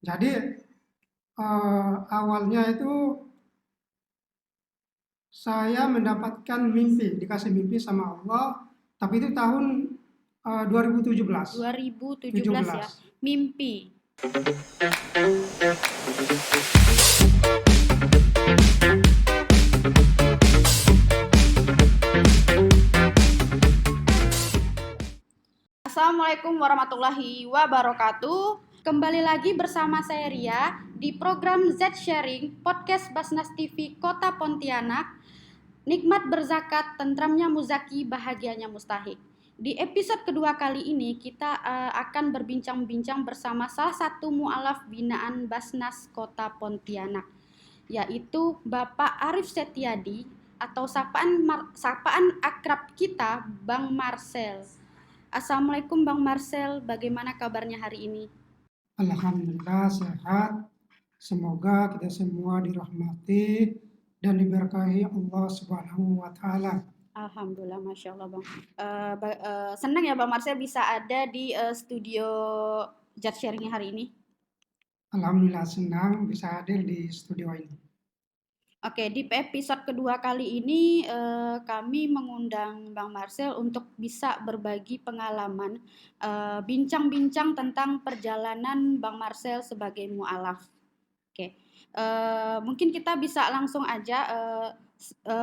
Jadi awalnya itu saya mendapatkan mimpi, dikasih mimpi sama Allah, tapi itu tahun 2017. 2017 ya. 17. Mimpi. Assalamualaikum warahmatullahi wabarakatuh. Kembali lagi bersama saya Ria di program Z Sharing Podcast Basnas TV Kota Pontianak. Nikmat berzakat, tentramnya muzaki, bahagianya mustahik. Di episode kedua kali ini kita akan berbincang-bincang bersama salah satu mualaf binaan Basnas Kota Pontianak, yaitu Bapak Arif Setiadi atau sapaan akrab kita Bang Marcel. Assalamualaikum Bang Marcel, bagaimana kabarnya hari ini? Alhamdulillah sehat. Semoga kita semua dirahmati dan diberkahi Allah Subhanahu wa Ta'ala. Alhamdulillah, Masya Allah Bang. Senang ya Bang Marcel bisa ada di studio Jet Sharing hari ini. Alhamdulillah senang bisa hadir di studio ini. Oke, di episode kedua kali ini kami mengundang Bang Marcel untuk bisa berbagi pengalaman, bincang-bincang tentang perjalanan Bang Marcel sebagai mualaf. Oke, mungkin kita bisa langsung aja.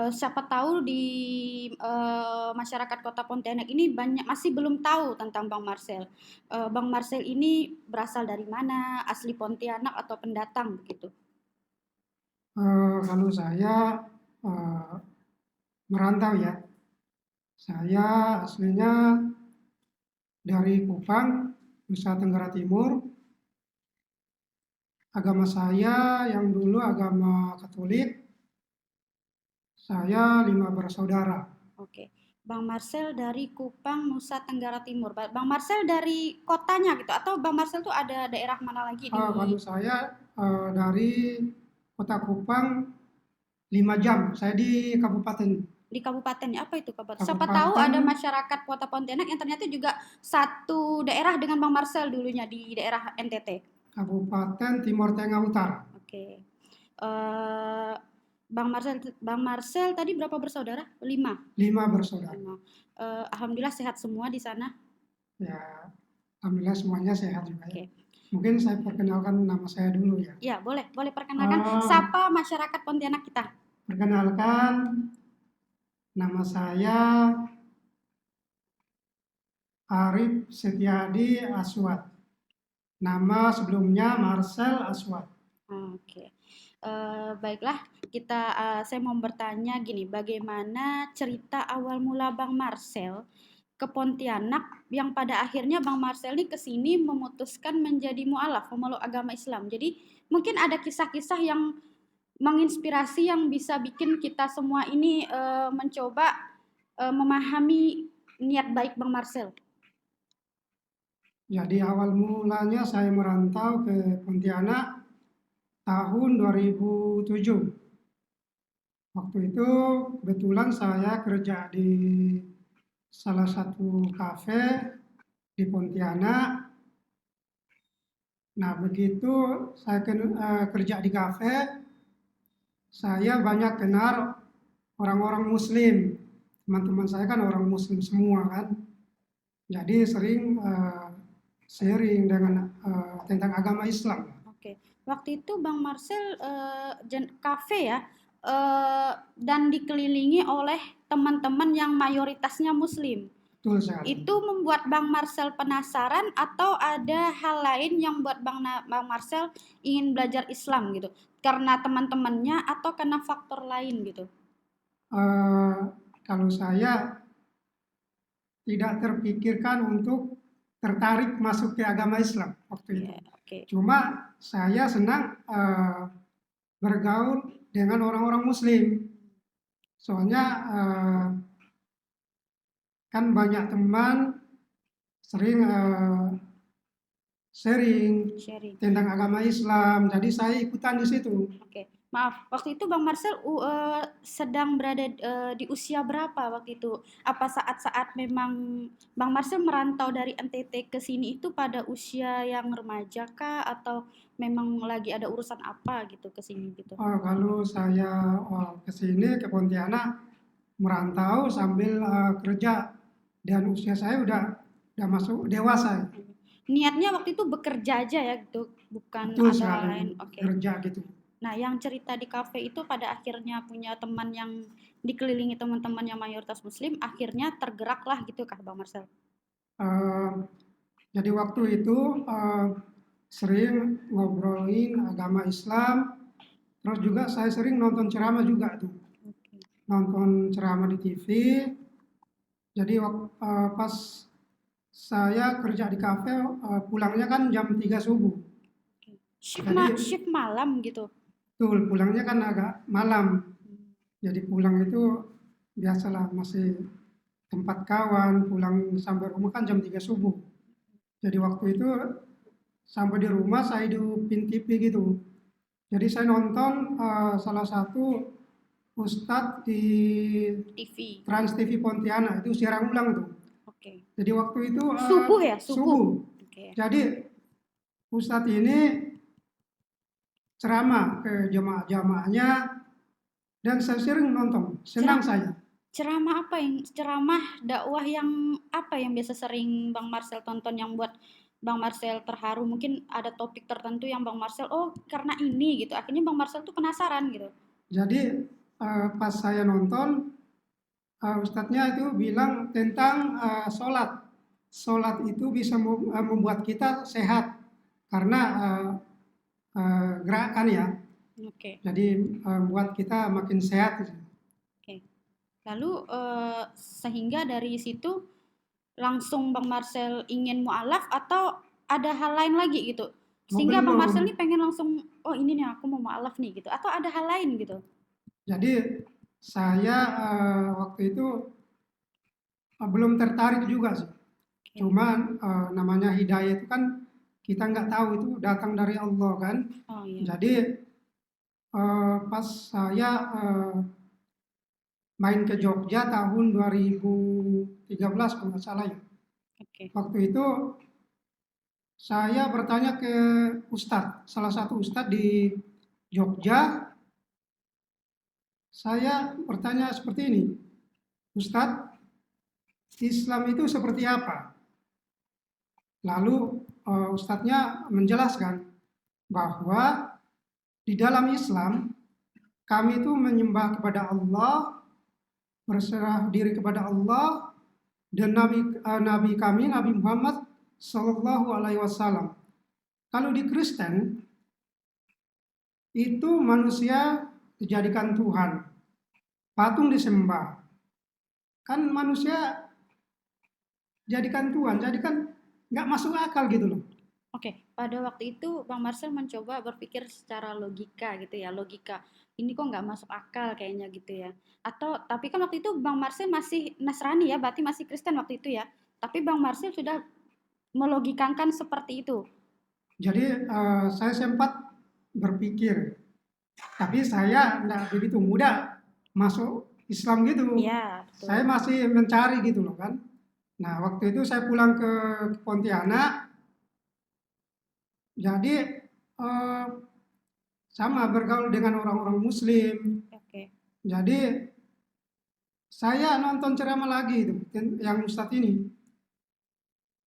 Siapa tahu di masyarakat Kota Pontianak ini masih belum tahu tentang Bang Marcel. Bang Marcel ini berasal dari mana? Asli Pontianak atau pendatang begitu? Kalau saya eh, merantau ya, saya aslinya dari Kupang, Nusa Tenggara Timur. Agama saya yang dulu agama Katolik, saya 5 bersaudara. Oke. Bang Marcel dari Kupang, Nusa Tenggara Timur. Bang Marcel dari kotanya gitu atau Bang Marcel tuh ada daerah mana lagi di Kalau saya dari kota Kupang 5 jam, saya di kabupaten. kabupatennya apa itu kabupaten? Siapa tahu Kabupaten, ada masyarakat Kota Pontianak yang ternyata juga satu daerah dengan Bang Marcel dulunya di daerah NTT. Kabupaten Timur Tengah Utara. Oke. Eh Bang Marcel tadi berapa bersaudara? 5. 5 bersaudara. 5. Alhamdulillah sehat semua di sana. Ya, alhamdulillah semuanya sehat juga ya. Oke. Mungkin saya perkenalkan nama saya dulu ya. Ya, boleh perkenalkan Ah, siapa masyarakat Pontianak kita? Perkenalkan, nama saya Arif Setiadi Aswad. Nama sebelumnya Marcel Aswad. Oke. Baiklah, saya mau bertanya gini, bagaimana cerita awal mula Bang Marcel ke Pontianak yang pada akhirnya Bang Marcel ini ke sini memutuskan menjadi mualaf, memeluk agama Islam. Jadi mungkin ada kisah-kisah yang menginspirasi yang bisa bikin kita semua ini mencoba memahami niat baik Bang Marcel. Jadi awal mulanya saya merantau ke Pontianak tahun 2007. Waktu itu kebetulan saya kerja di salah satu kafe di Pontianak. Nah, begitu saya kerja di kafe, saya banyak kenal orang-orang Muslim. Teman-teman saya kan orang Muslim semua kan. Jadi sering sharing dengan tentang agama Islam. Oke, waktu itu Bang Marcel kafe ya, dan dikelilingi oleh teman-teman yang mayoritasnya Muslim. Betul sekali. Itu membuat Bang Marcel penasaran atau ada hal lain yang buat Bang Marcel ingin belajar Islam gitu? Karena teman-temannya atau karena faktor lain gitu? Eh, Kalau saya tidak terpikirkan untuk tertarik masuk ke agama Islam waktu itu. Ya, oke. Cuma saya senang bergaul dengan orang-orang Muslim. Soalnya kan banyak teman sering sharing Sharing. tentang agama Islam. Jadi saya ikutan di situ. Oke. Maaf, waktu itu Bang Marcel sedang berada di usia berapa waktu itu? Apa saat-saat memang Bang Marcel merantau dari NTT ke sini itu pada usia yang remaja kah atau memang lagi ada urusan apa gitu ke sini gitu? Kalau saya ke sini ke Pontianak merantau sambil kerja dan usia saya udah masuk dewasa, Niatnya waktu itu bekerja aja ya gitu, bukan betul ada hal sekali lain. Oke. kerja gitu. Nah, yang cerita di kafe itu pada akhirnya punya teman yang dikelilingi teman-teman yang mayoritas muslim, akhirnya tergeraklah gitu kah Bang Marcel? Eh, jadi waktu itu sering ngobrolin agama Islam, terus juga saya sering nonton ceramah juga tuh, Oke. nonton ceramah di TV. Jadi pas saya kerja di kafe, pulangnya kan jam 3 subuh. Jadi Shift malam gitu. betul, pulangnya kan agak malam. Hmm. Jadi pulang itu biasalah masih tempat kawan, pulang sampai rumah kan jam 3 subuh. Jadi waktu itu sampai di rumah saya hidupin TV gitu. Jadi saya nonton salah satu ustadz di TV. Trans TV Pontianak itu siaran ulang tuh. Oke. Jadi waktu itu Subuh ya, subuh. subuh. Oke. Jadi ustadz ini ceramah ke jemaah-jemaahnya dan saya sering nonton, senang Ceram- saya. Ceramah apa yang ceramah dakwah yang apa yang biasa sering Bang Marcel tonton yang buat Bang Marcel terharu? Mungkin ada topik tertentu yang Bang Marcel, oh karena ini gitu. Akhirnya Bang Marcel tuh penasaran gitu. Jadi pas saya nonton, ustadznya itu bilang tentang sholat. Sholat itu bisa membuat kita sehat karena gerakan ya. Oke. Jadi buat kita makin sehat. Oke. Lalu sehingga dari situ langsung Bang Marcel ingin mualaf atau ada hal lain lagi gitu? Oh, Sehingga Bang Marcel belum. nih pengen langsung, oh ini nih aku mau mualaf nih gitu. Atau ada hal lain gitu? Jadi saya waktu itu belum tertarik juga sih. Oke. Cuman namanya hidayah itu kan kita nggak tahu itu datang dari Allah kan. Oh iya. Jadi pas saya main ke Jogja tahun 2013 kalau nggak salah ya. Oke. Waktu itu saya bertanya ke ustadz, salah satu ustadz di Jogja. Saya bertanya seperti ini, Ustadz, Islam itu seperti apa? Lalu ustadznya menjelaskan bahwa di dalam Islam kami itu menyembah kepada Allah, berserah diri kepada Allah dan Nabi kami Nabi Muhammad Sallallahu Alaihi Wasallam. Kalau di Kristen itu manusia dijadikan Tuhan, patung disembah. Kan manusia jadikan Tuhan, jadikan nggak masuk akal gitu loh. Oke, pada waktu itu Bang Marcel mencoba berpikir secara logika gitu ya, logika. Ini kok nggak masuk akal kayaknya gitu ya. Atau tapi kan waktu itu Bang Marcel masih Nasrani ya, berarti masih Kristen waktu itu ya. Tapi Bang Marcel sudah melogikakan seperti itu. Jadi saya sempat berpikir, tapi saya nggak begitu mudah masuk Islam gitu. Iya, Saya betul. masih mencari gitu loh kan. Nah waktu itu saya pulang ke Pontianak, jadi eh, sama bergaul dengan orang-orang Muslim. Oke. Jadi saya nonton ceramah lagi itu yang Ustadz ini.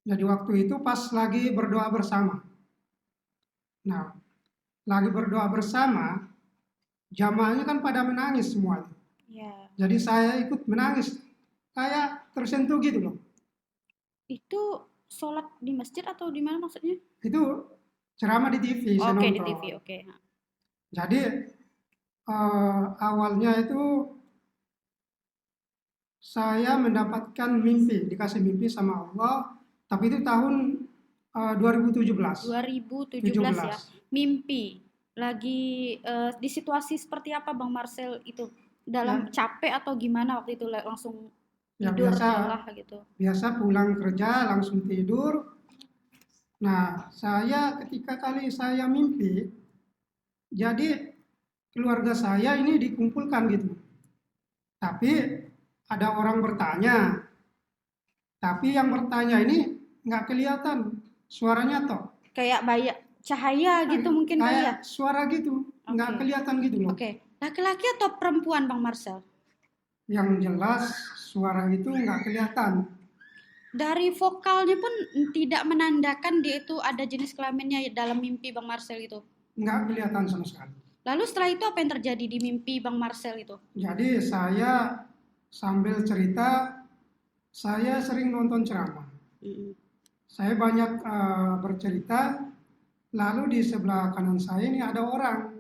Jadi waktu itu pas lagi berdoa bersama. Nah, lagi berdoa bersama, jamaahnya kan pada menangis semua. Ya. Jadi saya ikut menangis. Kayak tersentuh gitu loh. Itu sholat di masjid atau di mana maksudnya? Itu ceramah di TV saya Oke, di nonton. TV, oke. Jadi awalnya itu saya mendapatkan mimpi, dikasih mimpi sama Allah, tapi itu tahun 2017. 2017 ya. Mimpi. Lagi di situasi seperti apa Bang Marcel itu? Dalam Ya, capek atau gimana waktu itu langsung ya tidur biasa lelah gitu? biasa pulang kerja langsung tidur. Nah, saya ketika kali saya mimpi, jadi keluarga saya ini dikumpulkan gitu. Tapi ada orang bertanya, tapi yang bertanya ini nggak kelihatan suaranya toh. Kayak banyak cahaya gitu mungkin kali ya? Kayak suara gitu, nggak Oke. kelihatan gitu loh. Oke. Laki-laki atau perempuan Bang Marcel? Yang jelas suara itu nggak kelihatan. Dari vokalnya pun tidak menandakan dia itu ada jenis kelaminnya dalam mimpi Bang Marcel itu. Nggak kelihatan sama sekali. Lalu setelah itu apa yang terjadi di mimpi Bang Marcel itu? Jadi saya sambil cerita, saya sering nonton ceramah. Mm-mm. Saya banyak bercerita, lalu di sebelah kanan saya ini ada orang,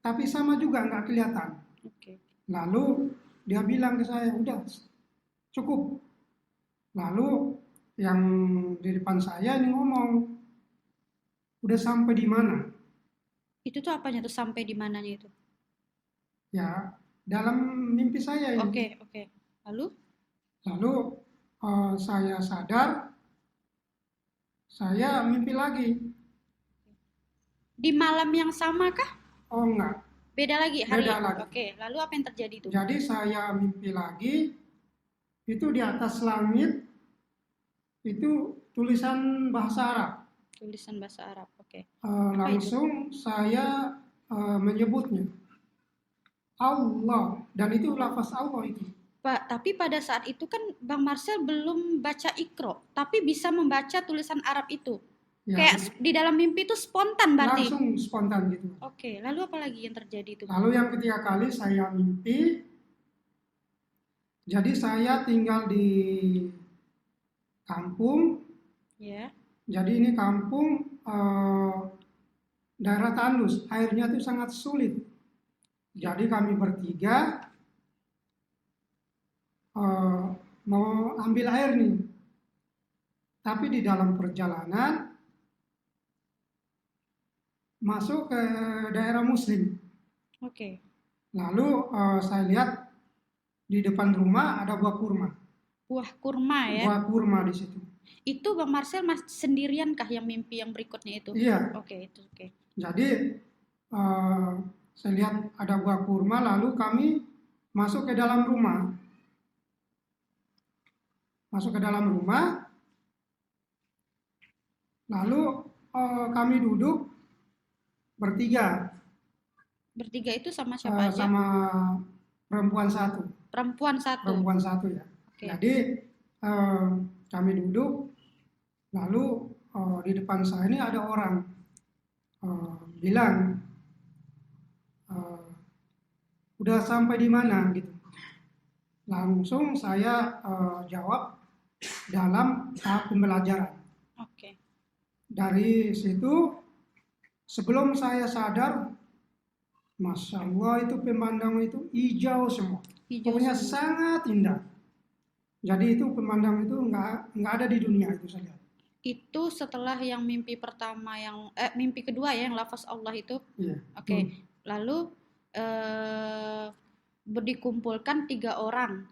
tapi sama juga nggak kelihatan. Oke. Lalu dia bilang ke saya, udah cukup. Lalu yang di depan saya ini ngomong, udah sampai di mana? Itu tuh apanya tuh sampai di mananya itu? Ya, dalam mimpi saya ini. Oke. Lalu? Lalu saya sadar, saya mimpi lagi. Di malam yang sama kah? Oh enggak, Beda lagi hari? beda lagi. Oke, lalu apa yang terjadi itu? Jadi saya mimpi lagi, itu di atas langit, itu tulisan bahasa Arab. Tulisan bahasa Arab. Oke. Langsung saya menyebutnya Allah, dan itu lafaz Allah itu. Pak, tapi pada saat itu kan Bang Marcel belum baca Iqra, tapi bisa membaca tulisan Arab itu. Ya, Kayak di dalam mimpi itu spontan berarti. langsung spontan gitu. Oke, lalu apa lagi yang terjadi itu? Lalu yang ketiga kali saya mimpi, jadi saya tinggal di kampung. Ya. Jadi ini kampung daerah tandus, airnya itu sangat sulit. Jadi kami bertiga mau ambil air nih, tapi di dalam perjalanan masuk ke daerah Muslim. Oke. Lalu saya lihat di depan rumah ada buah kurma. Buah kurma ya. Buah kurma di situ. Itu Bang Marcel sendirian kah yang mimpi yang berikutnya itu? Iya. Oke, itu oke. Jadi saya lihat ada buah kurma, lalu kami masuk ke dalam rumah. Masuk ke dalam rumah, lalu kami duduk bertiga. Bertiga itu sama siapa aja? Sama perempuan satu. Perempuan satu. Perempuan satu ya. Oke. Jadi kami duduk, lalu di depan saya ini ada orang bilang, udah sampai di mana gitu. Langsung saya jawab dalam tahap pembelajaran. Oke. Dari situ, sebelum saya sadar, Masya Allah itu pemandangan itu hijau semua. Hijau Pokoknya semua. sangat indah. Jadi itu pemandangan itu nggak ada di dunia itu saja. Itu setelah yang mimpi pertama mimpi kedua ya yang lafaz Allah itu. Iya. Oke. Lalu dikumpulkan 3 orang.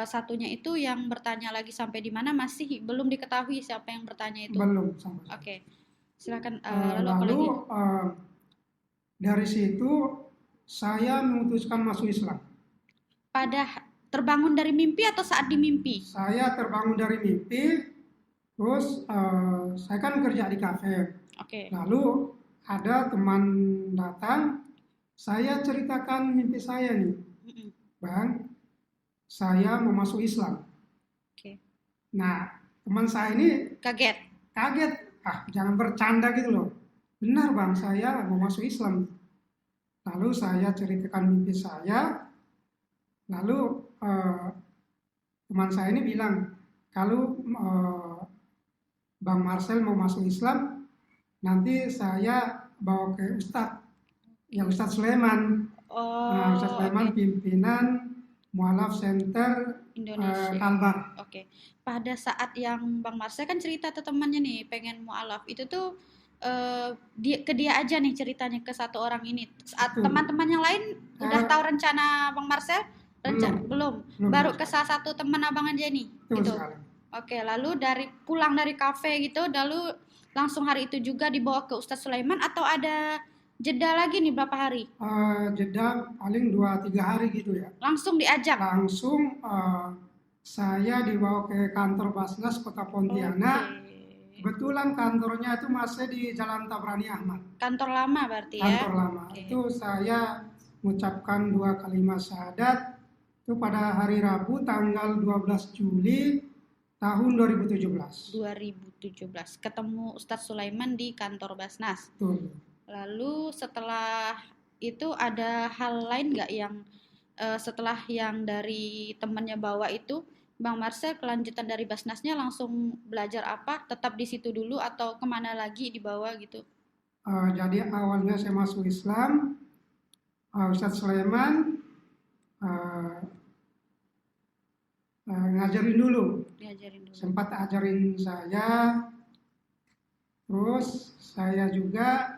Satunya itu yang bertanya lagi sampai di mana masih belum diketahui siapa yang bertanya itu. Belum sampai. Oke. Silakan lalu apa lagi? Dari situ saya memutuskan masuk Islam. Pada terbangun dari mimpi atau saat di mimpi? Saya terbangun dari mimpi, terus saya kan kerja di kafe. Oke. Lalu ada teman datang, saya ceritakan mimpi saya nih, Bang, saya mau masuk Islam. Oke. Nah, teman saya ini Kaget. Jangan bercanda gitu loh. Benar Bang, saya mau masuk Islam. Lalu saya ceritakan mimpi saya, lalu teman saya ini bilang, kalau Bang Marcel mau masuk Islam, nanti saya bawa ke Ustadz, ya Ustadz Sulaiman. Ustadz Sulaiman pimpinan Mualaf Center Indonesia. Kalbar. Oke. Pada saat yang Bang Marcel kan cerita ke temannya nih pengen mualaf, itu tuh ke dia aja nih ceritanya ke satu orang ini. Saat teman-teman yang lain udah tahu rencana Bang Marcel? Belum. Baru ke salah satu teman abang aja nih. Gitu. Oke, lalu pulang dari kafe gitu, lalu langsung hari itu juga dibawa ke Ustadz Sulaiman atau ada Jeda lagi nih berapa hari? Jeda paling 2-3 hari gitu ya. Langsung diajak. Langsung saya dibawa ke kantor Basnas Kota Pontianak. Oke. Kebetulan kantornya itu masih di Jalan Tabrani Ahmad, Kantor lama berarti ya. kantor lama. Oke. Itu saya mengucapkan 2 kalimat syahadat itu pada hari Rabu tanggal 12 Juli tahun 2017. 2017 ketemu Ustadz Sulaiman di kantor Basnas. Betul. Lalu setelah itu ada hal lain nggak yang setelah yang dari temannya bawa itu, Bang Marcel kelanjutan dari Basnasnya langsung belajar apa? Tetap di situ dulu atau kemana lagi dibawa gitu? Jadi awalnya saya masuk Islam, Ustadz Sulaiman uh, ngajarin dulu, Diajarin dulu. sempat ajarin saya, terus saya juga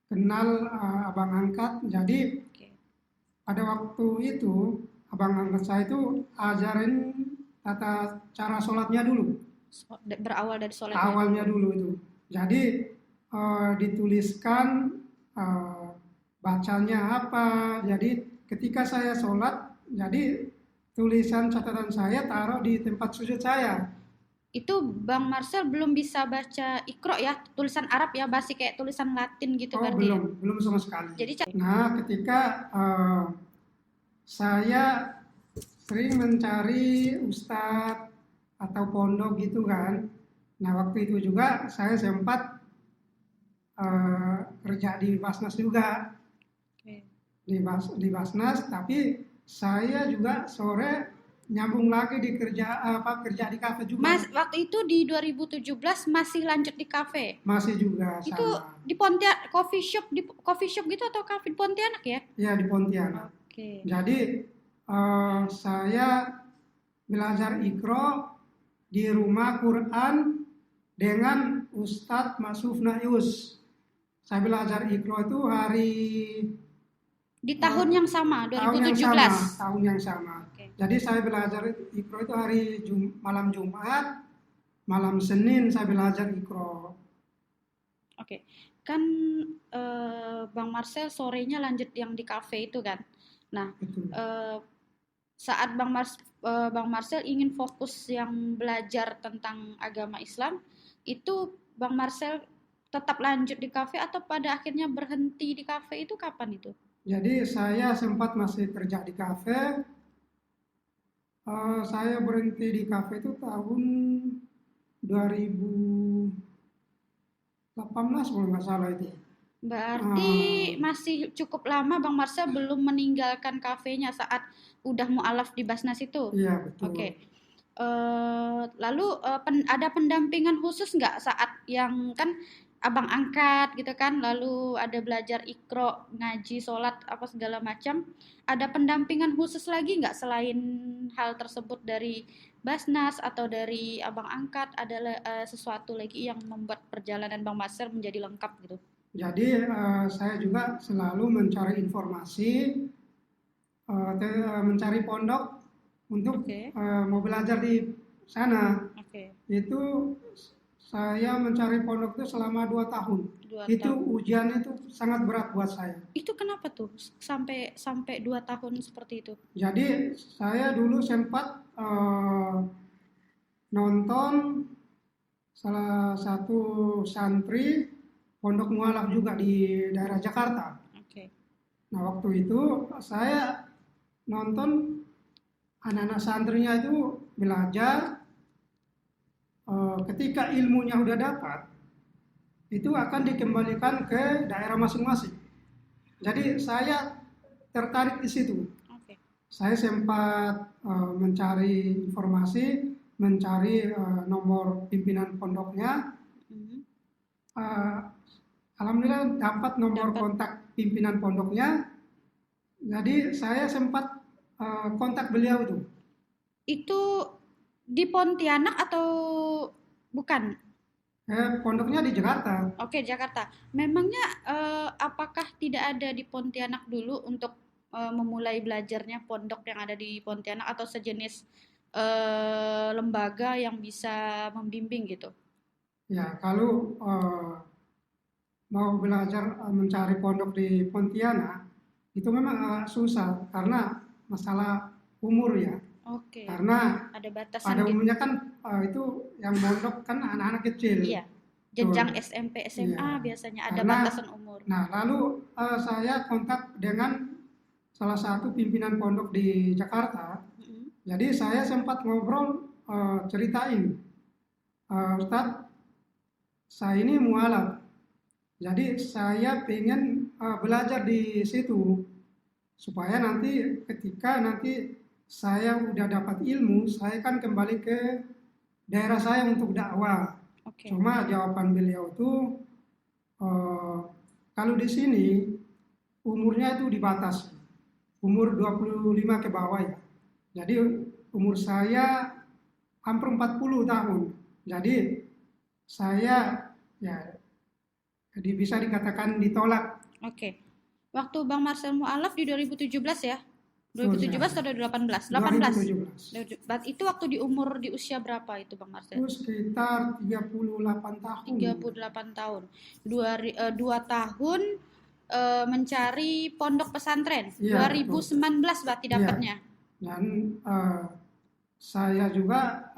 kenal abang angkat. Jadi Oke. pada waktu itu abang angkat saya itu ajarin tata cara sholatnya dulu, Berawal dari sholat ya. awalnya dulu itu. Jadi dituliskan eh, bacanya apa. Jadi ketika saya sholat, jadi tulisan catatan saya taruh di tempat sujud saya. Itu Bang Marcel belum bisa baca Iqra ya, tulisan Arab ya, masih kayak tulisan Latin gitu Oh berarti ya. belum sama sekali. Jadi Nah ketika saya sering mencari ustadz atau pondok gitu kan. Nah waktu itu juga saya sempat kerja di Basnas juga, oke. di Basnas, tapi saya juga sore nyambung lagi di kerja di kafe juga. Mas, waktu itu di 2017 masih lanjut di kafe. Masih juga Itu sama. di Pontianak coffee shop gitu atau kafe di Pontianak ya? Ya di Pontianak. Oke. Jadi saya belajar Iqra di rumah Quran dengan Ustadz Masuf Nayus. Saya belajar Iqra itu Di tahun yang sama, tahun yang 2017. sama, tahun yang sama. Oke. Jadi saya belajar Iqra itu malam Jumat, malam Senin saya belajar Iqra. Oke. Kan Bang Marcel sorenya lanjut yang di kafe itu kan. Nah, Betul. saat Bang Marcel ingin fokus yang belajar tentang agama Islam, itu Bang Marcel tetap lanjut di kafe atau pada akhirnya berhenti di kafe itu kapan itu? Jadi saya sempat masih kerja di kafe. Saya berhenti di kafe itu tahun 2018 kalau nggak salah itu. Berarti masih cukup lama Bang Marcel belum meninggalkan kafenya saat udah mualaf di Basnas itu. Iya betul. Oke. Lalu ada pendampingan khusus nggak saat yang kan abang angkat gitu kan, lalu ada belajar Iqra, ngaji, sholat, apa segala macam. Ada pendampingan khusus lagi nggak selain hal tersebut dari Basnas atau dari abang angkat? Ada sesuatu lagi yang membuat perjalanan Bang Marcel menjadi lengkap gitu? Jadi saya juga selalu mencari informasi, mencari pondok untuk Oke. mau belajar di sana. Oke. Itu saya mencari pondok itu selama 2 tahun. 2 Itu tahun. ujian itu sangat berat buat saya. Itu kenapa tuh sampai 2 tahun seperti itu? Jadi saya dulu sempat nonton salah satu santri pondok mualaf juga di daerah Jakarta. Oke. Nah waktu itu saya nonton anak-anak santrinya itu belajar, ketika ilmunya udah dapat, itu akan dikembalikan ke daerah masing-masing. Jadi saya tertarik di situ. Oke. Saya sempat mencari informasi, mencari nomor pimpinan pondoknya. Alhamdulillah dapat nomor kontak pimpinan pondoknya. Jadi saya sempat kontak beliau itu. Itu di Pontianak atau bukan? Pondoknya di Jakarta. Oke, Jakarta. Memangnya apakah tidak ada di Pontianak dulu untuk memulai belajarnya pondok yang ada di Pontianak atau sejenis lembaga yang bisa membimbing gitu? Ya, kalau mau belajar mencari pondok di Pontianak itu memang agak susah karena masalah umur ya. Oke. Karena Ada batasan pada gitu. umumnya kan itu yang mondok kan anak-anak kecil. Iya. Jenjang Tuh. SMP, SMA Iya. biasanya ada Karena batasan umur. nah lalu saya kontak dengan salah satu pimpinan pondok di Jakarta. Mm-mm. Jadi saya sempat ngobrol ceritain, Ustadz, saya ini mualaf. Jadi saya pengen belajar di situ supaya nanti ketika nanti saya udah dapat ilmu, saya kan kembali ke daerah saya untuk dakwah. Oke. Cuma jawaban beliau tuh kalau di sini umurnya itu dibatasi. Umur 25 ke bawah ya. Jadi umur saya hampir 40 tahun. Jadi saya ya jadi bisa dikatakan ditolak. Oke. Waktu Bang Marcel mualaf di 2017 ya? 2017 atau 2018? 18. 2017. Itu waktu di usia berapa itu Bang Marcel? Itu sekitar 38 tahun. 38 tahun. 2 tahun mencari pondok pesantren. Iya, 2019 berarti dapatnya. Dan saya juga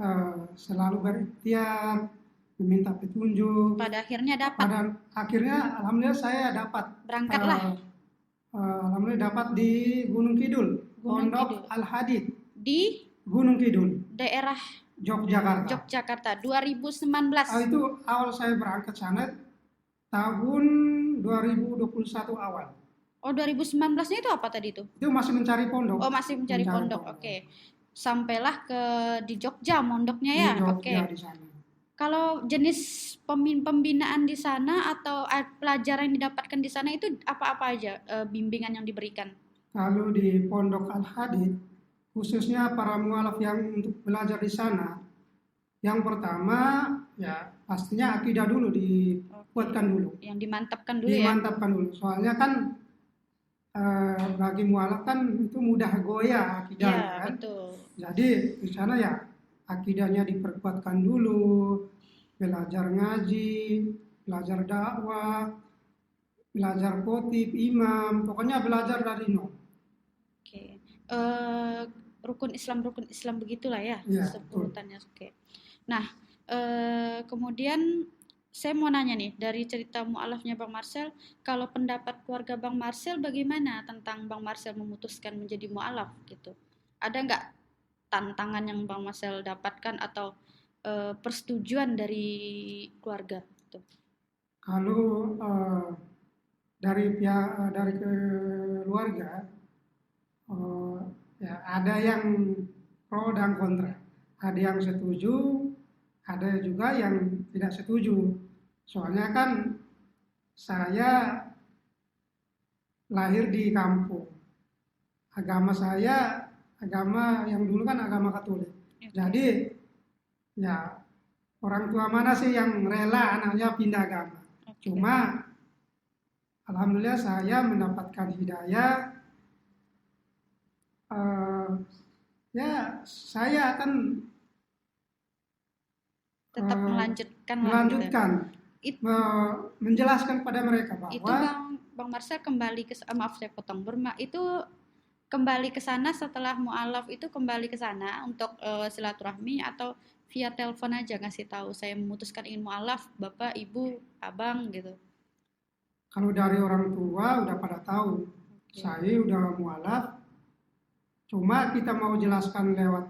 selalu berikhtiar meminta petunjuk. Pada akhirnya dapat. Pada akhirnya alhamdulillah saya dapat. Berangkatlah. Alhamdulillah dapat di Gunung Kidul, Gunung Pondok Kidul. Al-Hadid Di Gunung Kidul, daerah Yogyakarta. Yogyakarta 2019. Itu awal saya berangkat sana tahun 2021 awal. Oh, 2019-nya itu apa tadi itu? Itu masih mencari pondok. Oh, masih mencari pondok. Oke. Sampailah di Jogja mondoknya ya. Di Jogja, Oke. di sana. Kalau jenis pembinaan di sana atau pelajaran yang didapatkan di sana itu apa-apa aja bimbingan yang diberikan? Kalau di Pondok Al-Hadid, khususnya para mualaf yang untuk belajar di sana, yang pertama ya pastinya akidah dulu dikuatkan dulu. Yang dimantapkan dulu ya. Dimantapkan dulu. Soalnya kan bagi mualaf kan itu mudah goyah akidahnya Iya, kan. betul. Jadi di sana ya akidahnya diperkuatkan dulu, belajar ngaji, belajar dakwah, belajar khotib, imam, pokoknya belajar dari nol. Oke. Rukun Islam begitulah ya, Iya, sebutannya. Oke. Nah, kemudian saya mau nanya nih, dari cerita mualafnya Bang Marcel, kalau pendapat keluarga Bang Marcel bagaimana tentang Bang Marcel memutuskan menjadi mualaf gitu? Ada nggak tantangan yang Bang Marcel dapatkan atau persetujuan dari keluarga? Gitu? Kalau dari pihak dari keluarga ya ada yang pro dan kontra, ada yang setuju, ada juga yang tidak setuju. Soalnya kan saya lahir di kampung, agama saya agama yang dulu kan agama Katolik. Jadi ya orang tua mana sih yang rela anaknya pindah agama? Cuma alhamdulillah saya mendapatkan hidayah. Ya saya akan tetap melanjutkan gitu. Menjelaskan pada mereka bahwa itu Bang Marcel kembali ke maaf saya potong itu kembali ke sana setelah mualaf itu kembali ke sana untuk silaturahmi atau via telepon aja ngasih tahu saya memutuskan ingin mualaf bapak ibu abang gitu. Kalau dari orang tua udah pada tahu saya udah mualaf, cuma kita mau jelaskan lewat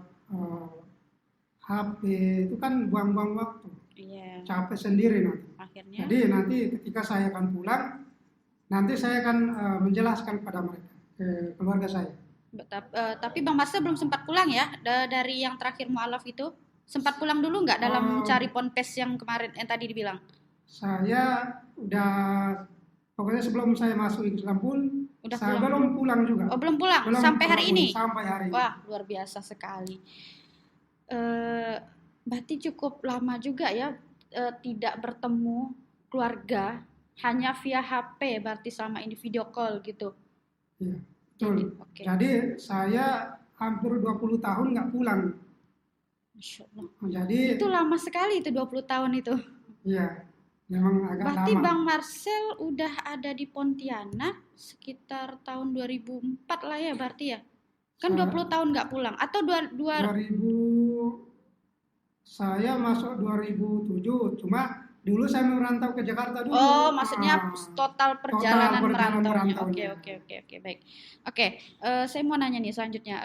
HP itu kan buang-buang waktu. Iya. Capek sendiri nanti. Akhirnya. Jadi nanti ketika saya akan pulang, nanti saya akan menjelaskan pada mereka, ke keluarga saya. Tapi Bang Marcel belum sempat pulang ya dari yang terakhir mualaf itu? Sempat pulang dulu nggak dalam mencari ponpes yang kemarin yang tadi dibilang? Saya udah pokoknya sebelum saya masuk Islam pun saya belum pulang juga. Oh belum pulang sampai hari ini? Sampai hari ini. Wah luar biasa sekali. Berarti cukup lama juga ya tidak bertemu keluarga hanya via HP berarti selama ini video call gitu. Iya, betul. Jadi saya hampir 20 tahun nggak pulang. Masya Allah. Jadi itu lama sekali itu 20 tahun itu. Iya. memang agak Berarti lama. Bang Marcel udah ada di Pontianak sekitar tahun 2004 lah ya berarti ya? Kan 20 tahun nggak pulang. Atau 2000 saya masuk 2007, cuma dulu saya merantau ke Jakarta Oh, dulu. maksudnya total Total perjalanan perjalanan merantaunya. merantaunya. Oke, baik. Oke, saya mau nanya nih selanjutnya.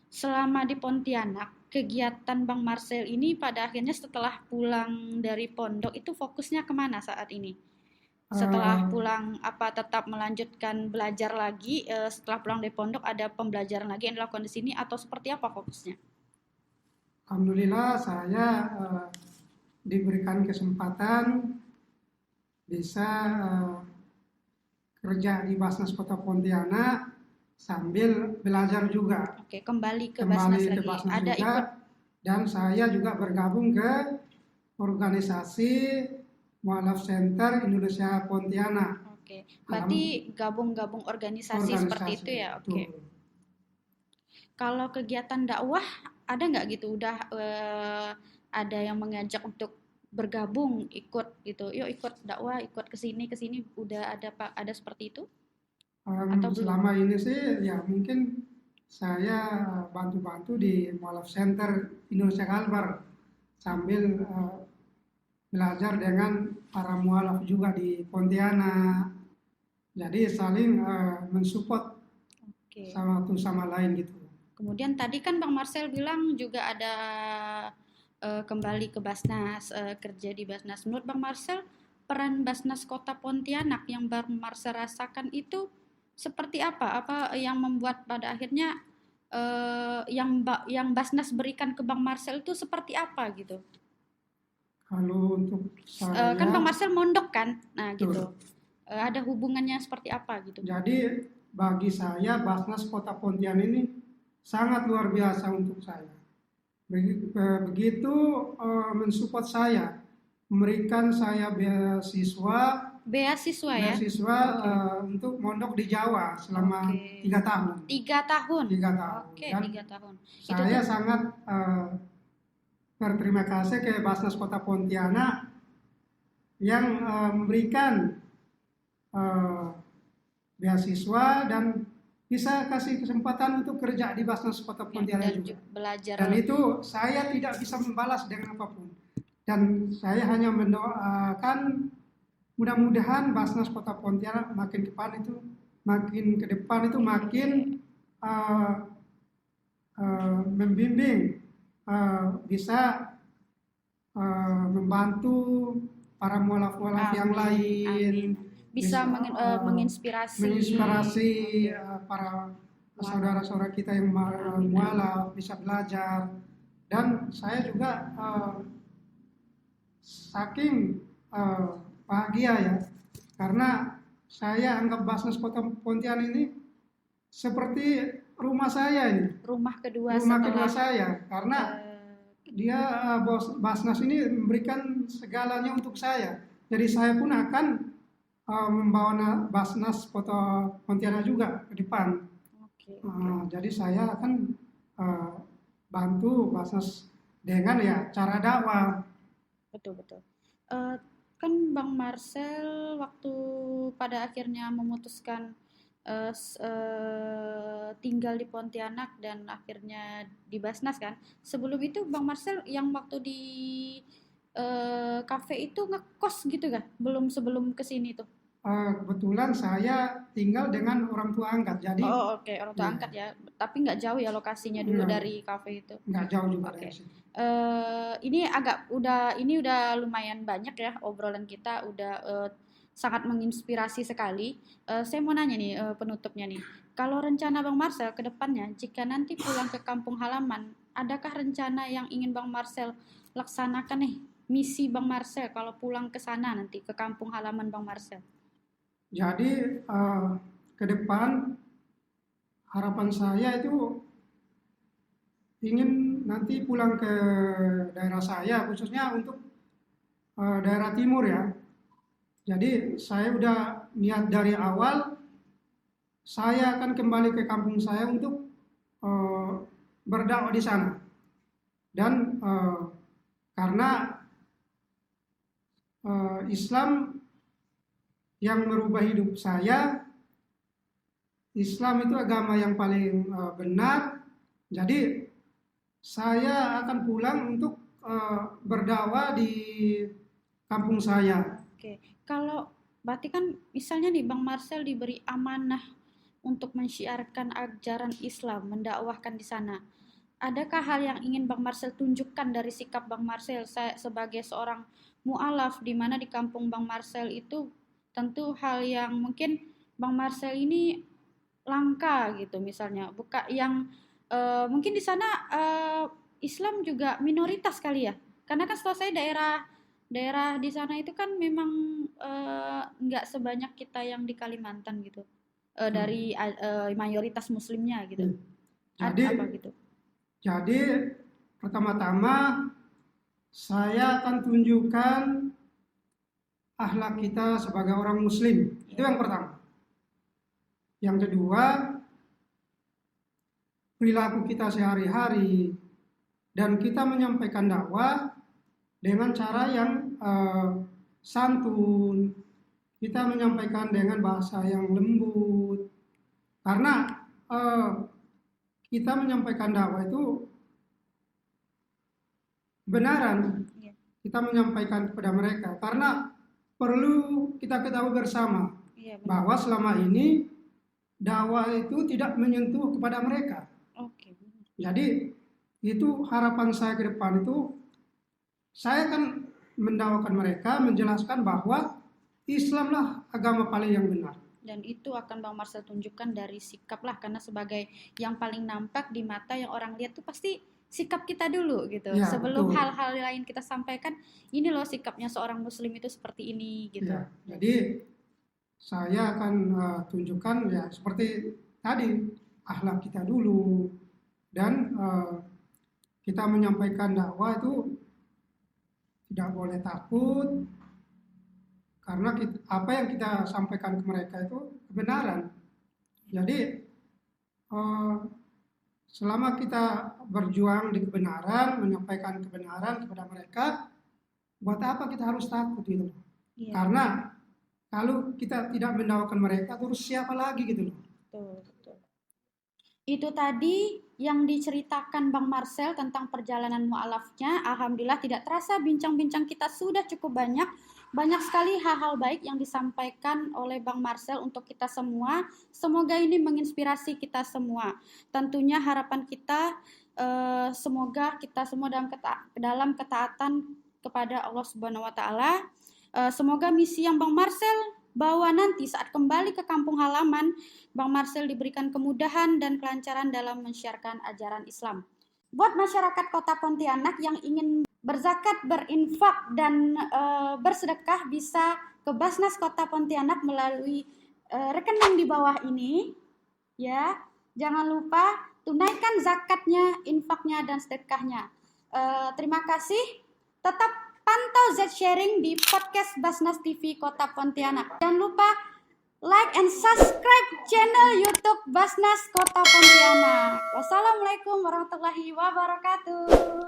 Selama di Pontianak, kegiatan Bang Marcel ini pada akhirnya setelah pulang dari pondok itu fokusnya kemana saat ini? Setelah Eh, pulang, apa tetap melanjutkan belajar lagi? Setelah pulang dari pondok ada pembelajaran lagi yang dilakukan di sini atau seperti apa fokusnya? Alhamdulillah saya diberikan kesempatan bisa kerja di Basnas Kota Pontianak sambil belajar juga. Oke, kembali ke Basnas Kembali ke lagi. Basnas Ada juga, ikut. dan saya juga bergabung ke organisasi Mualaf Center Indonesia Pontianak. Oke, berarti gabung-gabung organisasi seperti itu Organisasi ya. itu. Oke. Kalau kegiatan dakwah ada nggak gitu? Udah ada yang mengajak untuk bergabung ikut gitu. Yuk ikut dakwah, ikut ke sini udah ada Pak, ada seperti itu atau belum? Selama ini sih ya mungkin saya bantu-bantu di Mualaf Center Indonesia Kalbar sambil belajar dengan para mualaf juga di Pontianak. Jadi saling mensupport Oke. satu sama lain gitu. Kemudian tadi kan Bang Marcel bilang juga ada kembali ke Basnas, kerja di Basnas. Menurut Bang Marcel, peran Basnas Kota Pontianak yang Bang Marcel rasakan itu seperti apa? Apa yang membuat pada akhirnya yang Basnas berikan ke Bang Marcel itu seperti apa gitu? Kalau untuk Kan Bang saya, Marcel mondok kan, nah betul. gitu. Ada hubungannya seperti apa gitu? Jadi bagi saya Basnas Kota Pontianak ini sangat luar biasa untuk saya. Begitu mensupport saya, memberikan saya beasiswa Beasiswa ya? beasiswa Oke. untuk mondok di Jawa selama Oke. 3 tahun. 3 tahun. 3 tahun. Oke, Dan 3 tahun. Itu saya tuh sangat berterima kasih ke Basnas Kota Pontianak yang memberikan eh, beasiswa dan bisa kasih kesempatan untuk kerja di Basnas Kota ya, Pontianak dan juga. belajar. Dan itu saya tidak bisa membalas dengan apapun. Dan saya hanya mendoakan mudah-mudahan Basnas Kota Pontianak makin ke depan itu makin uh, membimbing, bisa membantu para mualaf-mualaf yang lain, Amin. Bisa menginspirasi. menginspirasi para saudara-saudara kita yang mualaf bisa belajar. Dan saya juga saking bahagia ya, karena saya anggap Basnas Kota Pontianak ini seperti rumah saya ini. Rumah kedua Rumah setelah kedua saya, karena dia Basnas ini memberikan segalanya untuk saya. Jadi saya pun akan membawa Basnas Kota Pontianak juga ke depan. Oke. Jadi saya akan bantu Basnas dengan ya cara dakwah. Betul. Kan Bang Marcel waktu pada akhirnya memutuskan tinggal di Pontianak dan akhirnya di Basnas kan. Sebelum itu Bang Marcel yang waktu di kafe itu ngekos gitu kan? Sebelum kesini tuh. Kebetulan saya tinggal dengan orang tua angkat, jadi Oh, oke, orang tua ya, angkat ya. Tapi nggak jauh ya lokasinya dulu nggak dari kafe itu. nggak jauh juga Oke. dari situ. Ini udah lumayan banyak ya obrolan kita, udah sangat menginspirasi sekali. Saya mau nanya nih penutupnya nih. Kalau rencana Bang Marcel ke depannya, jika nanti pulang ke kampung halaman, adakah rencana yang ingin Bang Marcel laksanakan nih? Misi Bang Marcel kalau pulang ke sana nanti ke kampung halaman Bang Marcel. Jadi ke depan harapan saya itu ingin nanti pulang ke daerah saya, khususnya untuk daerah timur ya. Jadi saya udah niat dari awal, saya akan kembali ke kampung saya untuk berdakwah di sana. Dan karena Islam yang merubah hidup saya. Islam itu agama yang paling benar. Jadi saya akan pulang untuk berdakwah di kampung saya. Oke, kalau berarti kan misalnya nih Bang Marcel diberi amanah untuk mensyiarkan ajaran Islam, mendakwahkan di sana. Adakah hal yang ingin Bang Marcel tunjukkan dari sikap Bang Marcel sebagai seorang mu'alaf, di mana di kampung Bang Marcel itu tentu hal yang mungkin Bang Marcel ini langka gitu, misalnya buka yang mungkin di sana Islam juga minoritas kali ya, karena kan setahu saya daerah di sana itu kan memang nggak sebanyak kita yang di Kalimantan gitu, dari mayoritas muslimnya gitu. Jadi Apa gitu? Jadi pertama-tama saya akan tunjukkan akhlak kita sebagai orang muslim. Itu yang pertama. Yang kedua, perilaku kita sehari-hari, dan kita menyampaikan dakwah dengan cara yang santun. Kita menyampaikan dengan bahasa yang lembut. Karena kita menyampaikan dakwah itu kebenaran. Kita menyampaikan kepada mereka karena perlu kita ketahui bersama bahwa selama ini dakwah itu tidak menyentuh kepada mereka. Jadi itu harapan saya ke depan itu, saya akan mendakwakan mereka, menjelaskan bahwa Islamlah agama paling yang benar. Dan itu akan Bang Marcel tunjukkan dari sikap lah, karena sebagai yang paling nampak di mata yang orang lihat tuh pasti sikap kita dulu gitu. Ya, sebelum betul. hal-hal lain kita sampaikan, ini loh sikapnya seorang muslim itu seperti ini gitu. Ya, jadi saya akan tunjukkan ya seperti tadi, akhlak kita dulu, dan kita menyampaikan dakwah itu tidak boleh takut, karena apa yang kita sampaikan ke mereka itu kebenaran. Jadi selama kita berjuang di kebenaran, menyampaikan kebenaran kepada mereka, buat apa kita harus takut gitu? Karena kalau kita tidak mendakwakan mereka, terus siapa lagi gitu loh? Betul. Itu tadi yang diceritakan Bang Marcel tentang perjalanan mu'alafnya. Alhamdulillah tidak terasa bincang-bincang kita sudah cukup banyak. Banyak sekali hal-hal baik yang disampaikan oleh Bang Marcel untuk kita semua. Semoga ini menginspirasi kita semua. Tentunya harapan kita semoga kita semua dalam ketaatan kepada Allah Subhanahu wa taala. Semoga misi yang Bang Marcel bawa nanti saat kembali ke kampung halaman, Bang Marcel diberikan kemudahan dan kelancaran dalam mensiarkan ajaran Islam. Buat masyarakat Kota Pontianak yang ingin berzakat, berinfak, dan bersedekah, bisa ke Basnas Kota Pontianak melalui rekening di bawah ini. Ya, jangan lupa tunaikan zakatnya, infaknya, dan sedekahnya. Terima kasih. Tetap pantau Z-Sharing di podcast Basnas TV Kota Pontianak. Jangan lupa like and subscribe channel YouTube Basnas Kota Pontianak. Wassalamualaikum warahmatullahi wabarakatuh.